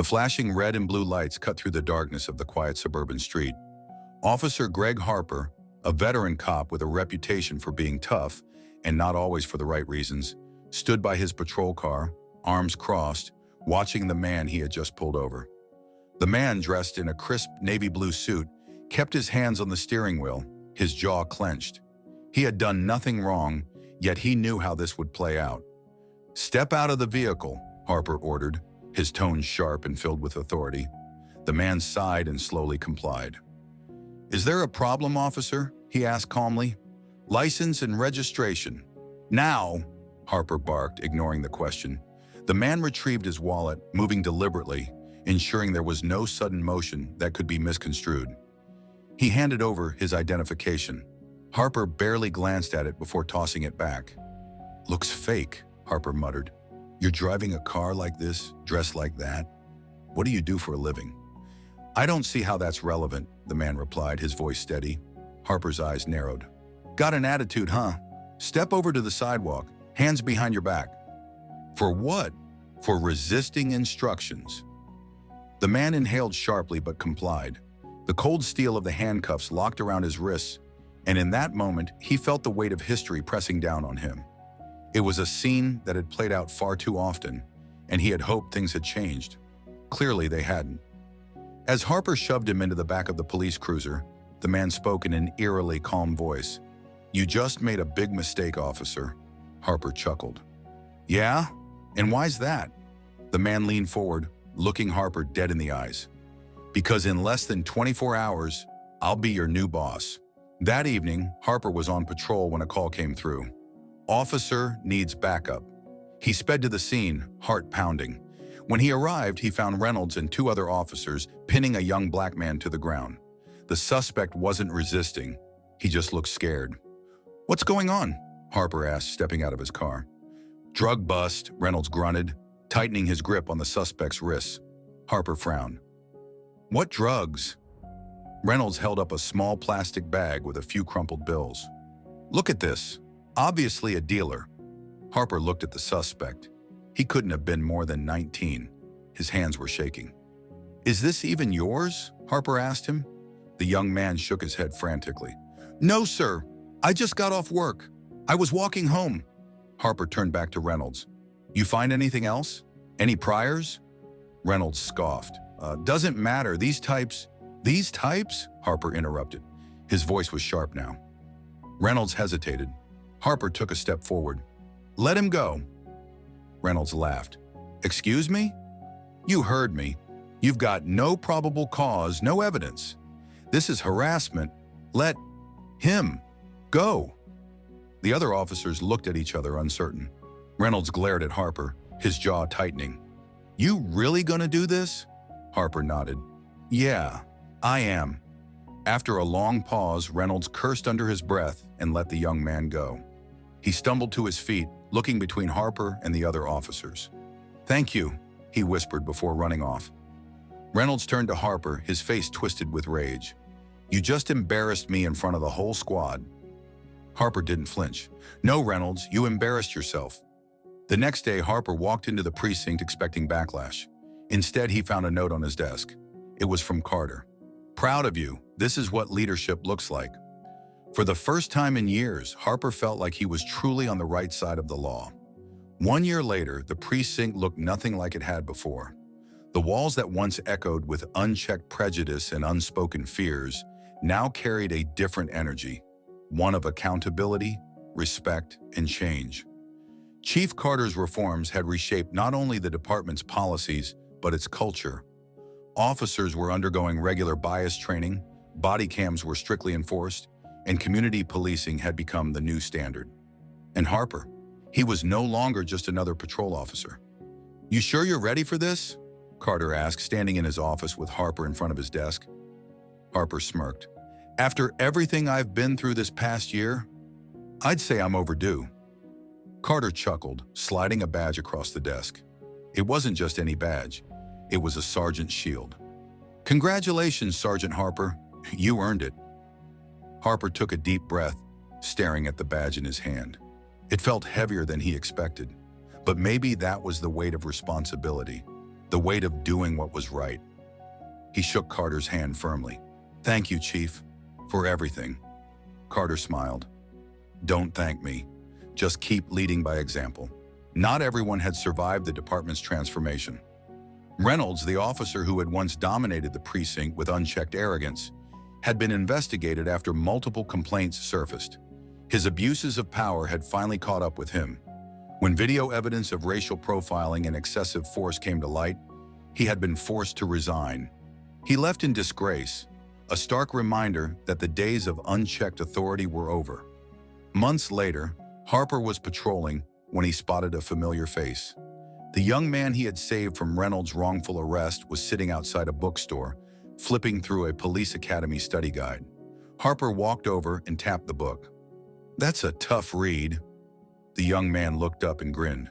flashing red and blue lights cut through the darkness of the quiet suburban street. Officer Greg Harper, a veteran cop with a reputation for being tough and not always for the right reasons, stood by his patrol car, arms crossed, watching the man he had just pulled over. The man, dressed in a crisp navy blue suit, kept his hands on the steering wheel, his jaw clenched. He had done nothing wrong, yet he knew how this would play out. "Step out of the vehicle," Harper ordered, his tone sharp and filled with authority. The man sighed and slowly complied. "Is there a problem, officer?" he asked calmly. "License and registration." "Now," Harper barked, ignoring the question. The man retrieved his wallet, moving deliberately, ensuring there was no sudden motion that could be misconstrued. He handed over his identification. Harper barely glanced at it before tossing it back. "Looks fake," Harper muttered. "You're driving a car like this, dressed like that? What do you do for a living?" "I don't see how that's relevant," the man replied, his voice steady. Harper's eyes narrowed. "Got an attitude, huh? Step over to the sidewalk, hands behind your back." "For what?" "For resisting instructions." The man inhaled sharply but complied. The cold steel of the handcuffs locked around his wrists, and in that moment, he felt the weight of history pressing down on him. It was a scene that had played out far too often, and he had hoped things had changed. Clearly, they hadn't. As Harper shoved him into the back of the police cruiser, the man spoke in an eerily calm voice. "You just made a big mistake, officer." Harper chuckled. "Yeah? And why's that?" The man leaned forward, looking Harper dead in the eyes. "Because in less than 24 hours, I'll be your new boss." That evening, Harper was on patrol when a call came through. "Officer needs backup." He sped to the scene, heart pounding. When he arrived, he found Reynolds and two other officers pinning a young black man to the ground. The suspect wasn't resisting. He just looked scared. "What's going on?" Harper asked, stepping out of his car. "Drug bust," Reynolds grunted, tightening his grip on the suspect's wrists. Harper frowned. "What drugs?" Reynolds held up a small plastic bag with a few crumpled bills. "Look at this. Obviously a dealer." Harper looked at the suspect. He couldn't have been more than 19. His hands were shaking. "Is this even yours?" Harper asked him. The young man shook his head frantically. "No, sir. I just got off work. I was walking home." Harper turned back to Reynolds. "You find anything else? Any priors?" Reynolds scoffed. Doesn't matter. These types?" "These types?" Harper interrupted. His voice was sharp now. Reynolds hesitated. Harper took a step forward. "Let him go." Reynolds laughed. "Excuse me? You heard me. You've got no probable cause, no evidence. This is harassment. Let him go." The other officers looked at each other, uncertain. Reynolds glared at Harper, his jaw tightening. "You really gonna do this?" Harper nodded. "Yeah, I am." After a long pause, Reynolds cursed under his breath and let the young man go. He stumbled to his feet, looking between Harper and the other officers. "Thank you," he whispered before running off. Reynolds turned to Harper, his face twisted with rage. "You just embarrassed me in front of the whole squad." Harper didn't flinch. "No, Reynolds, you embarrassed yourself." The next day, Harper walked into the precinct expecting backlash. Instead, he found a note on his desk. It was from Carter. "Proud of you. This is what leadership looks like." For the first time in years, Harper felt like he was truly on the right side of the law. 1 year later, the precinct looked nothing like it had before. The walls that once echoed with unchecked prejudice and unspoken fears now carried a different energy, one of accountability, respect, and change. Chief Carter's reforms had reshaped not only the department's policies, but its culture. Officers were undergoing regular bias training, body cams were strictly enforced, and community policing had become the new standard. And Harper, he was no longer just another patrol officer. "You sure you're ready for this?" Carter asked, standing in his office with Harper in front of his desk. Harper smirked. "After everything I've been through this past year, I'd say I'm overdue." Carter chuckled, sliding a badge across the desk. It wasn't just any badge. It was a sergeant's shield. "Congratulations, Sergeant Harper. You earned it." Harper took a deep breath, staring at the badge in his hand. It felt heavier than he expected, but maybe that was the weight of responsibility. the weight of doing what was right. He shook Carter's hand firmly. "Thank you, Chief, for everything." Carter smiled. "Don't thank me. Just keep leading by example." Not everyone had survived the department's transformation. Reynolds, the officer who had once dominated the precinct with unchecked arrogance, had been investigated after multiple complaints surfaced. His abuses of power had finally caught up with him. When video evidence of racial profiling and excessive force came to light, he had been forced to resign. He left in disgrace, a stark reminder that the days of unchecked authority were over. Months later, Harper was patrolling when he spotted a familiar face. The young man he had saved from Reynolds' wrongful arrest was sitting outside a bookstore, flipping through a police academy study guide. Harper walked over and tapped the book. "That's a tough read." The young man looked up and grinned.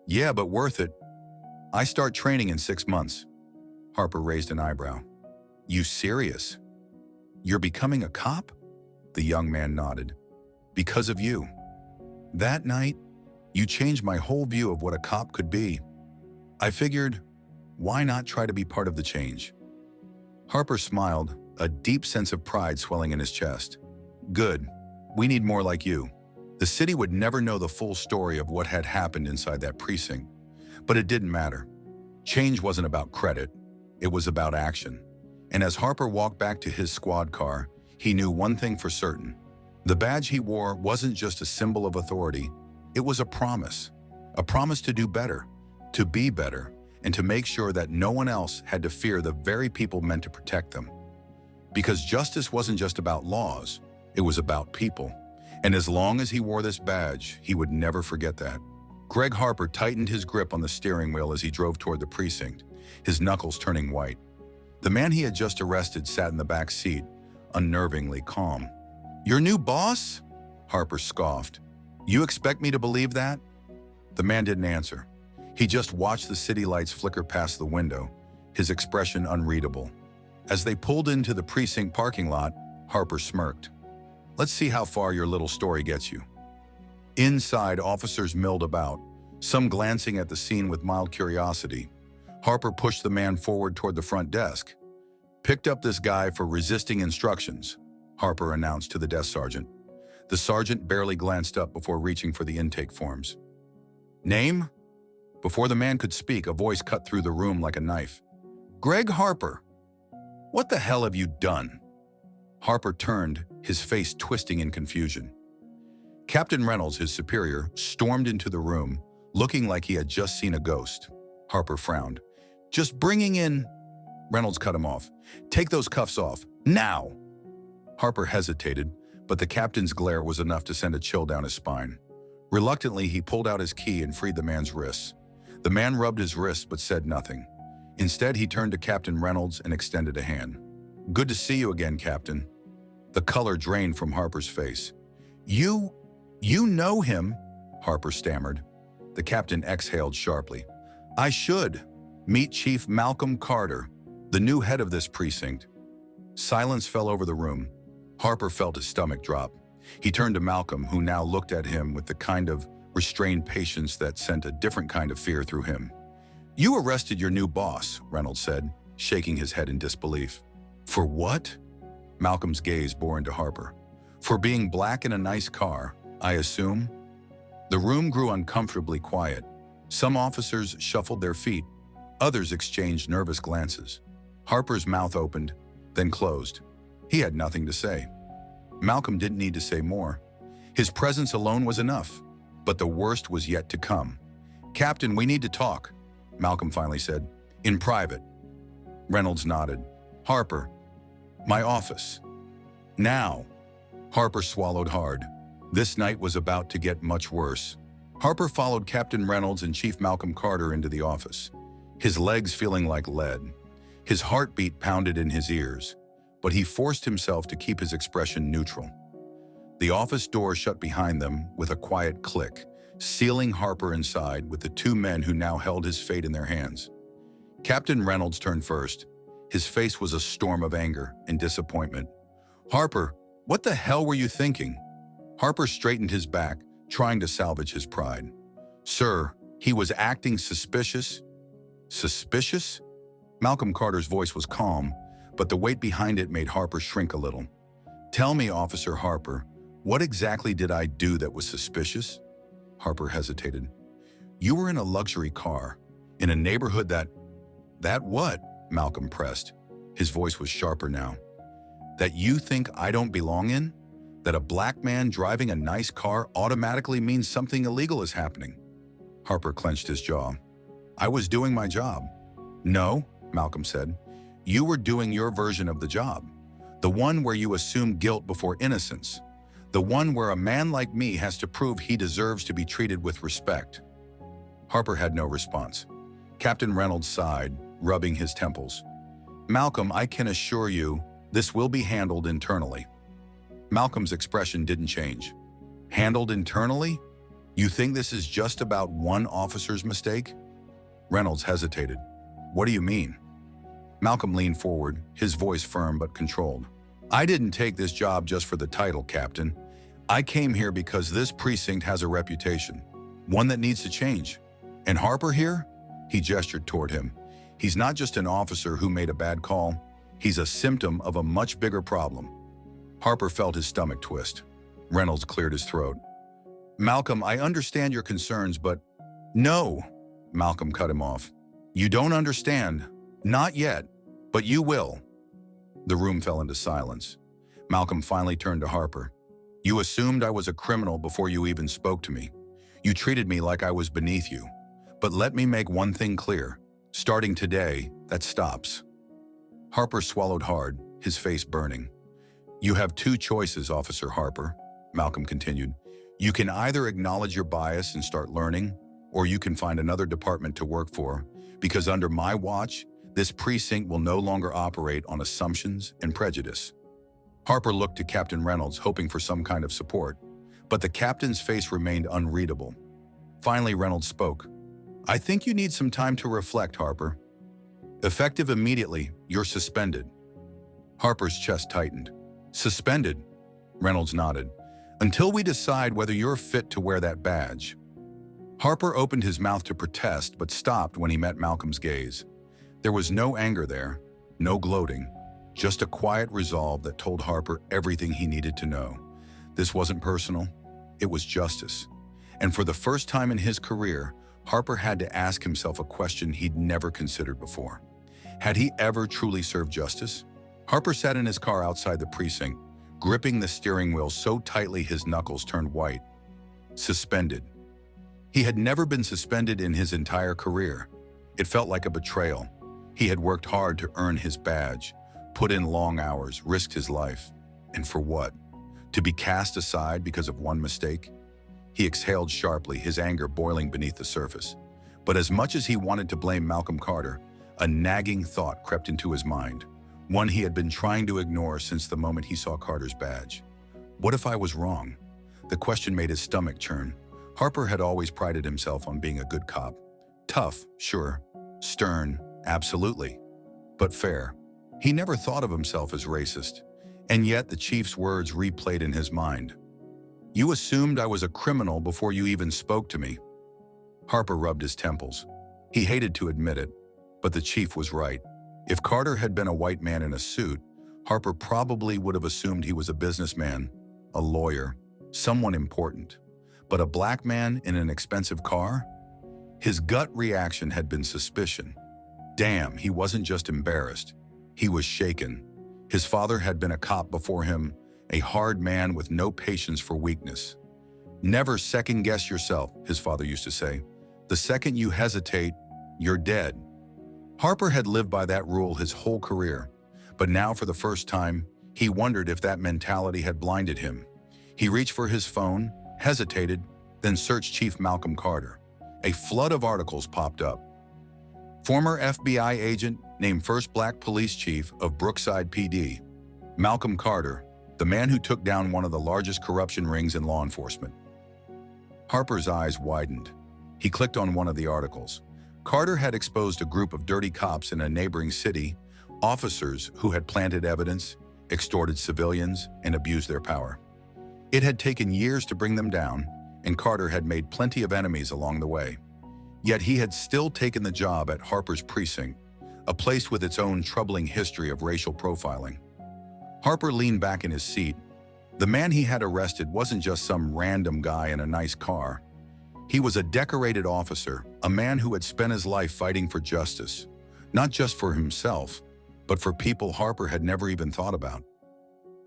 "Yeah, but worth it. I start training in 6 months." Harper raised an eyebrow. "You serious? You're becoming a cop?" The young man nodded. "Because of you. That night, you changed my whole view of what a cop could be. I figured, why not try to be part of the change?" Harper smiled, a deep sense of pride swelling in his chest. "Good. We need more like you." The city would never know the full story of what had happened inside that precinct, but it didn't matter. Change wasn't about credit, it was about action. And as Harper walked back to his squad car, he knew one thing for certain. The badge he wore wasn't just a symbol of authority, it was a promise to do better, to be better, and to make sure that no one else had to fear the very people meant to protect them. Because justice wasn't just about laws, it was about people. And as long as he wore this badge, he would never forget that. Greg Harper tightened his grip on the steering wheel as he drove toward the precinct, his knuckles turning white. The man he had just arrested sat in the back seat, unnervingly calm. "Your new boss?" Harper scoffed. "You expect me to believe that?" The man didn't answer. He just watched the city lights flicker past the window, his expression unreadable. As they pulled into the precinct parking lot, Harper smirked. "Let's see how far your little story gets you." Inside, officers milled about, some glancing at the scene with mild curiosity. Harper pushed the man forward toward the front desk. "Picked up this guy for resisting instructions," Harper announced to the desk sergeant. The sergeant barely glanced up before reaching for the intake forms. "Name?" Before the man could speak, a voice cut through the room like a knife. "Greg Harper. What the hell have you done?" Harper turned, his face twisting in confusion. Captain Reynolds, his superior, stormed into the room, looking like he had just seen a ghost. Harper frowned. "Just bringing in—" Reynolds cut him off. "Take those cuffs off, now!" Harper hesitated, but the captain's glare was enough to send a chill down his spine. Reluctantly, he pulled out his key and freed the man's wrists. The man rubbed his wrists but said nothing. Instead, he turned to Captain Reynolds and extended a hand. "Good to see you again, Captain." The color drained from Harper's face. You know him," Harper stammered. The captain exhaled sharply. "I should. Meet Chief Malcolm Carter, the new head of this precinct." Silence fell over the room. Harper felt his stomach drop. He turned to Malcolm, who now looked at him with the kind of restrained patience that sent a different kind of fear through him. "You arrested your new boss," Reynolds said, shaking his head in disbelief. "For what?" Malcolm's gaze bore into Harper. "For being black in a nice car, I assume?" The room grew uncomfortably quiet. Some officers shuffled their feet. Others exchanged nervous glances. Harper's mouth opened, then closed. He had nothing to say. Malcolm didn't need to say more. His presence alone was enough. But the worst was yet to come. "Captain, we need to talk," Malcolm finally said. "In private." Reynolds nodded. "Harper, my office." "Now." Harper swallowed hard. This night was about to get much worse. Harper followed Captain Reynolds and Chief Malcolm Carter into the office, his legs feeling like lead. His heartbeat pounded in his ears, but he forced himself to keep his expression neutral. The office door shut behind them with a quiet click, sealing Harper inside with the two men who now held his fate in their hands. Captain Reynolds turned first. His face was a storm of anger and disappointment. "Harper, what the hell were you thinking?" Harper straightened his back, trying to salvage his pride. "Sir, he was acting suspicious." Suspicious? Malcolm Carter's voice was calm, but the weight behind it made Harper shrink a little. Tell me, Officer Harper, what exactly did I do that was suspicious? Harper hesitated. You were in a luxury car, in a neighborhood that what? Malcolm pressed. His voice was sharper now. That you think I don't belong in? That a black man driving a nice car automatically means something illegal is happening? Harper clenched his jaw. I was doing my job. No, Malcolm said. You were doing your version of the job. The one where you assume guilt before innocence. The one where a man like me has to prove he deserves to be treated with respect. Harper had no response. Captain Reynolds sighed, rubbing his temples. Malcolm, I can assure you, this will be handled internally. Malcolm's expression didn't change. Handled internally? You think this is just about one officer's mistake? Reynolds hesitated. What do you mean? Malcolm leaned forward, his voice firm but controlled. I didn't take this job just for the title, Captain. I came here because this precinct has a reputation, one that needs to change. And Harper here? He gestured toward him. He's not just an officer who made a bad call. He's a symptom of a much bigger problem. Harper felt his stomach twist. Reynolds cleared his throat. Malcolm, I understand your concerns, but… No, Malcolm cut him off. You don't understand. Not yet, but you will. The room fell into silence. Malcolm finally turned to Harper. You assumed I was a criminal before you even spoke to me. You treated me like I was beneath you. But let me make one thing clear. Starting today, that stops. Harper swallowed hard, his face burning. You have two choices, Officer Harper, Malcolm continued. You can either acknowledge your bias and start learning, or you can find another department to work for, because under my watch, this precinct will no longer operate on assumptions and prejudice. Harper looked to Captain Reynolds, hoping for some kind of support, but the captain's face remained unreadable. Finally, Reynolds spoke. I think you need some time to reflect, Harper. Effective immediately, you're suspended. Harper's chest tightened. Suspended? Reynolds nodded. Until we decide whether you're fit to wear that badge. Harper opened his mouth to protest, but stopped when he met Malcolm's gaze. There was no anger there, no gloating, just a quiet resolve that told Harper everything he needed to know. This wasn't personal, it was justice. And for the first time in his career, Harper had to ask himself a question he'd never considered before. Had he ever truly served justice? Harper sat in his car outside the precinct, gripping the steering wheel so tightly his knuckles turned white. Suspended. He had never been suspended in his entire career. It felt like a betrayal. He had worked hard to earn his badge, put in long hours, risked his life. And for what? To be cast aside because of one mistake? He exhaled sharply, his anger boiling beneath the surface. But as much as he wanted to blame Malcolm Carter, a nagging thought crept into his mind, one he had been trying to ignore since the moment he saw Carter's badge. What if I was wrong? The question made his stomach churn. Harper had always prided himself on being a good cop. Tough, sure. Stern, absolutely. But fair. He never thought of himself as racist. And yet the chief's words replayed in his mind. You assumed I was a criminal before you even spoke to me. Harper rubbed his temples. He hated to admit it, but the chief was right. If Carter had been a white man in a suit, Harper probably would have assumed he was a businessman, a lawyer, someone important. But a black man in an expensive car? His gut reaction had been suspicion. Damn, he wasn't just embarrassed. He was shaken. His father had been a cop before him, a hard man with no patience for weakness. Never second-guess yourself, his father used to say. The second you hesitate, you're dead. Harper had lived by that rule his whole career, but now for the first time, he wondered if that mentality had blinded him. He reached for his phone, hesitated, then searched Chief Malcolm Carter. A flood of articles popped up. Former FBI agent named first black police chief of Brookside PD. Malcolm Carter, the man who took down one of the largest corruption rings in law enforcement. Harper's eyes widened. He clicked on one of the articles. Carter had exposed a group of dirty cops in a neighboring city, officers who had planted evidence, extorted civilians, and abused their power. It had taken years to bring them down, and Carter had made plenty of enemies along the way. Yet he had still taken the job at Harper's precinct, a place with its own troubling history of racial profiling. Harper leaned back in his seat. The man he had arrested wasn't just some random guy in a nice car. He was a decorated officer, a man who had spent his life fighting for justice, not just for himself, but for people Harper had never even thought about.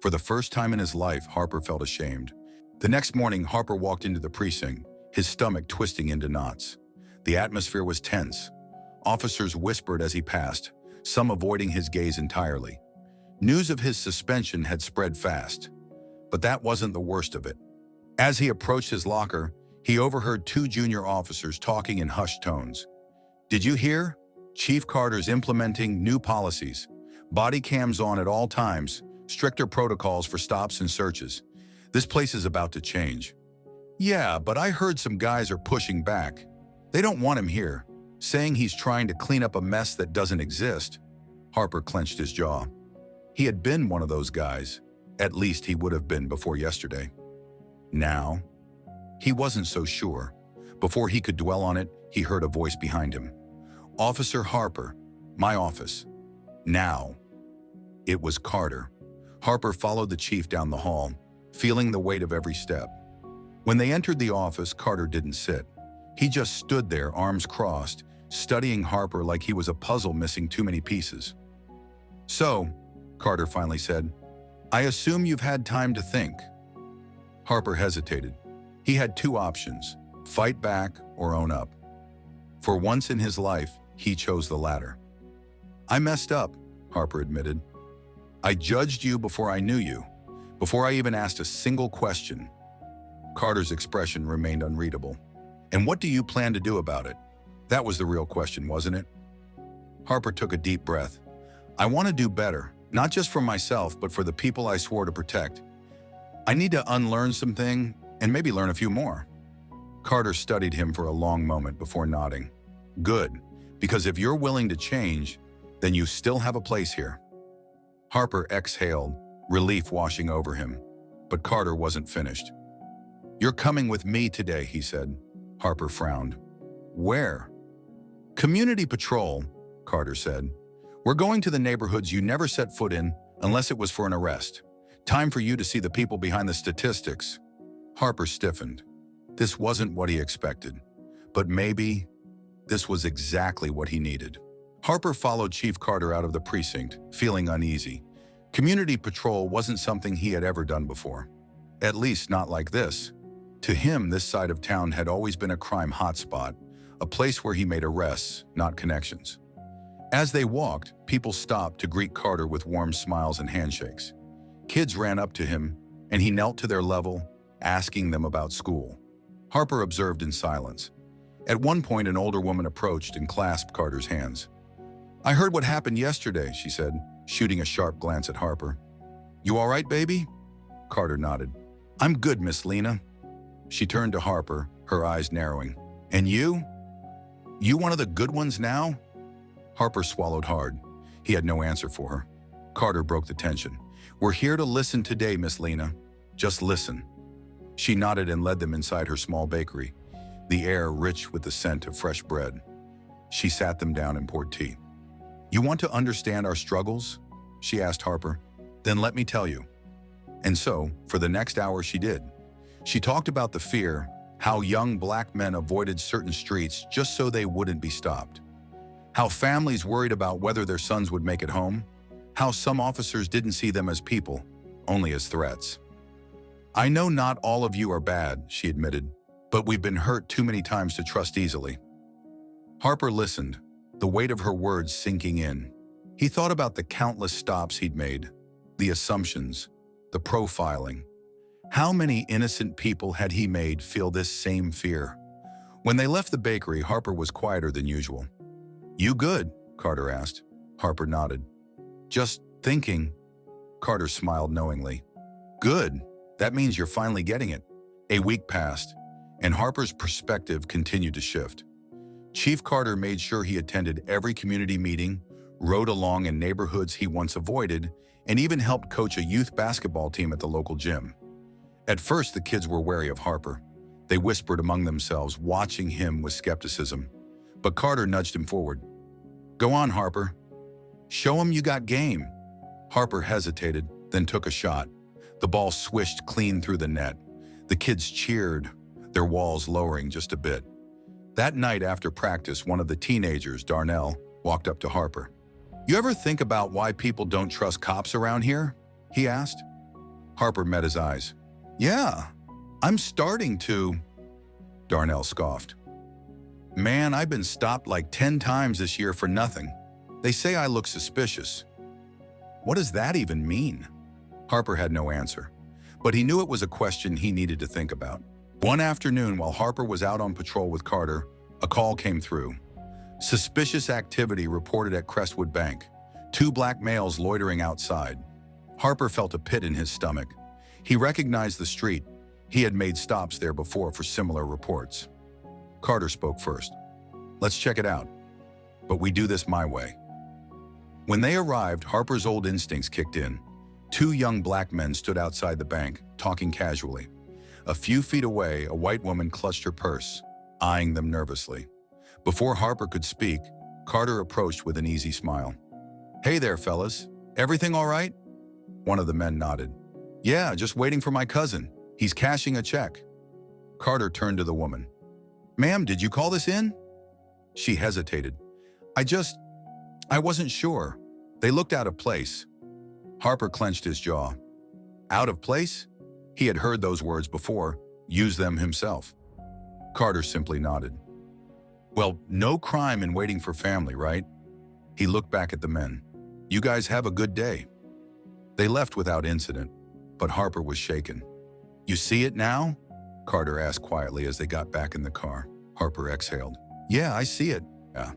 For the first time in his life, Harper felt ashamed. The next morning, Harper walked into the precinct, his stomach twisting into knots. The atmosphere was tense. Officers whispered as he passed, some avoiding his gaze entirely. News of his suspension had spread fast. But that wasn't the worst of it. As he approached his locker, he overheard two junior officers talking in hushed tones. "Did you hear? Chief Carter's implementing new policies. Body cams on at all times, stricter protocols for stops and searches. This place is about to change." "Yeah, but I heard some guys are pushing back. They don't want him here, saying he's trying to clean up a mess that doesn't exist." Harper clenched his jaw. He had been one of those guys. At least he would have been before yesterday. Now, he wasn't so sure. Before he could dwell on it, he heard a voice behind him. "Officer Harper, my office." Now. It was Carter. Harper followed the chief down the hall, feeling the weight of every step. When they entered the office, Carter didn't sit. He just stood there, arms crossed, studying Harper like he was a puzzle missing too many pieces. "So," Carter finally said, "I assume you've had time to think." Harper hesitated. He had two options, fight back or own up. For once in his life, he chose the latter. "I messed up," Harper admitted. "I judged you before I knew you, before I even asked a single question." Carter's expression remained unreadable. "And what do you plan to do about it?" That was the real question, wasn't it? Harper took a deep breath. "I want to do better. Not just for myself, but for the people I swore to protect. I need to unlearn something and maybe learn a few more." Carter studied him for a long moment before nodding. "Good, because if you're willing to change, then you still have a place here." Harper exhaled, relief washing over him. But Carter wasn't finished. "You're coming with me today," he said. Harper frowned. "Where?" "Community patrol," Carter said. "We're going to the neighborhoods you never set foot in unless it was for an arrest. Time for you to see the people behind the statistics." Harper stiffened. This wasn't what he expected, but maybe this was exactly what he needed. Harper followed Chief Carter out of the precinct, feeling uneasy. Community patrol wasn't something he had ever done before. At least not like this. To him, this side of town had always been a crime hotspot, a place where he made arrests, not connections. As they walked, people stopped to greet Carter with warm smiles and handshakes. Kids ran up to him, and he knelt to their level, asking them about school. Harper observed in silence. At one point, an older woman approached and clasped Carter's hands. "I heard what happened yesterday," she said, shooting a sharp glance at Harper. "You all right, baby?" Carter nodded. "I'm good, Miss Lena." She turned to Harper, her eyes narrowing. "And you? You one of the good ones now?" Harper swallowed hard. He had no answer for her. Carter broke the tension. "We're here to listen today, Miss Lena. Just listen." She nodded and led them inside her small bakery, the air rich with the scent of fresh bread. She sat them down and poured tea. "You want to understand our struggles?" she asked Harper. "Then let me tell you." And so, for the next hour she did. She talked about the fear, how young black men avoided certain streets just so they wouldn't be stopped. How families worried about whether their sons would make it home. How some officers didn't see them as people, only as threats. "I know not all of you are bad," she admitted, "but we've been hurt too many times to trust easily." Harper listened, the weight of her words sinking in. He thought about the countless stops he'd made, the assumptions, the profiling. How many innocent people had he made feel this same fear? When they left the bakery, Harper was quieter than usual. "You good?" Carter asked. Harper nodded. "Just thinking." Carter smiled knowingly. "Good. That means you're finally getting it." A week passed, and Harper's perspective continued to shift. Chief Carter made sure he attended every community meeting, rode along in neighborhoods he once avoided, and even helped coach a youth basketball team at the local gym. At first, the kids were wary of Harper. They whispered among themselves, watching him with skepticism. but Carter nudged him forward. Go on, Harper. Show him you got game. Harper hesitated, then took a shot. The ball swished clean through the net. The kids cheered, their walls lowering just a bit. That night after practice, one of the teenagers, Darnell, walked up to Harper. You ever think about why people don't trust cops around here? He asked. Harper met his eyes. Yeah, I'm starting to, Darnell scoffed. Man, I've been stopped like 10 times this year for nothing. They say I look suspicious. What does that even mean? Harper had no answer, but he knew it was a question he needed to think about. One afternoon, while Harper was out on patrol with Carter, a call came through. Suspicious activity reported at Crestwood Bank. 2 black males loitering outside. Harper felt a pit in his stomach. He recognized the street. He had made stops there before for similar reports. Carter spoke first. Let's check it out. But we do this my way. When they arrived, Harper's old instincts kicked in. 2 young black men stood outside the bank, talking casually. A few feet away, a white woman clutched her purse, eyeing them nervously. Before Harper could speak, Carter approached with an easy smile. Hey there, fellas. Everything all right? One of the men nodded. Yeah, just waiting for my cousin. He's cashing a check. Carter turned to the woman. Ma'am, did you call this in? She hesitated. I wasn't sure. They looked out of place. Harper clenched his jaw. Out of place? He had heard those words before, used them himself. Carter simply nodded. Well, no crime in waiting for family, right? He looked back at the men. You guys have a good day. They left without incident, but Harper was shaken. You see it now? Carter asked quietly as they got back in the car. Harper exhaled. Yeah, I see it. Yeah.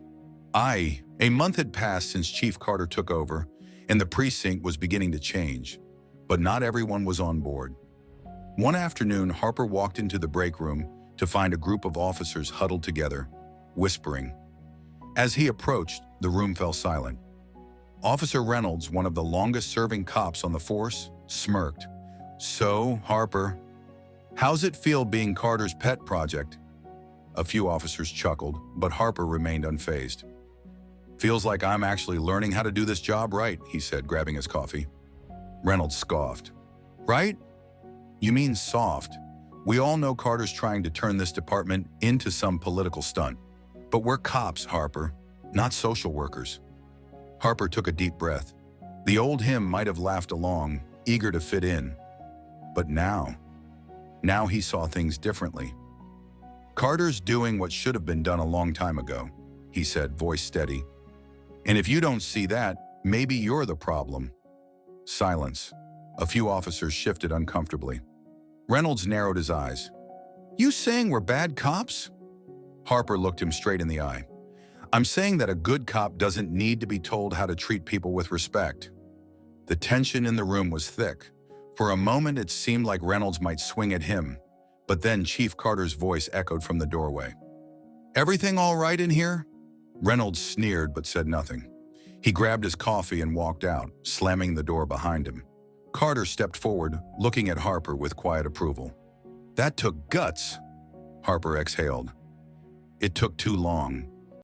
A month had passed since Chief Carter took over, and the precinct was beginning to change, but not everyone was on board. One afternoon, Harper walked into the break room to find a group of officers huddled together, whispering. As he approached, the room fell silent. Officer Reynolds, one of the longest-serving cops on the force, smirked. So, Harper, how's it feel being Carter's pet project? A few officers chuckled, but Harper remained unfazed. Feels like I'm actually learning how to do this job right, he said, grabbing his coffee. Reynolds scoffed. Right? You mean soft. We all know Carter's trying to turn this department into some political stunt. But we're cops, Harper, not social workers. Harper took a deep breath. The old him might have laughed along, eager to fit in. But now he saw things differently. Carter's doing what should have been done a long time ago, he said, voice steady. And if you don't see that, maybe you're the problem. Silence. A few officers shifted uncomfortably. Reynolds narrowed his eyes. You saying we're bad cops? Harper looked him straight in the eye. I'm saying that a good cop doesn't need to be told how to treat people with respect. The tension in the room was thick. For a moment, it seemed like Reynolds might swing at him, but then Chief Carter's voice echoed from the doorway. Everything all right in here? Reynolds sneered but said nothing. He grabbed his coffee and walked out, slamming the door behind him. Carter stepped forward, looking at Harper with quiet approval. That took guts, Harper exhaled. It took too long.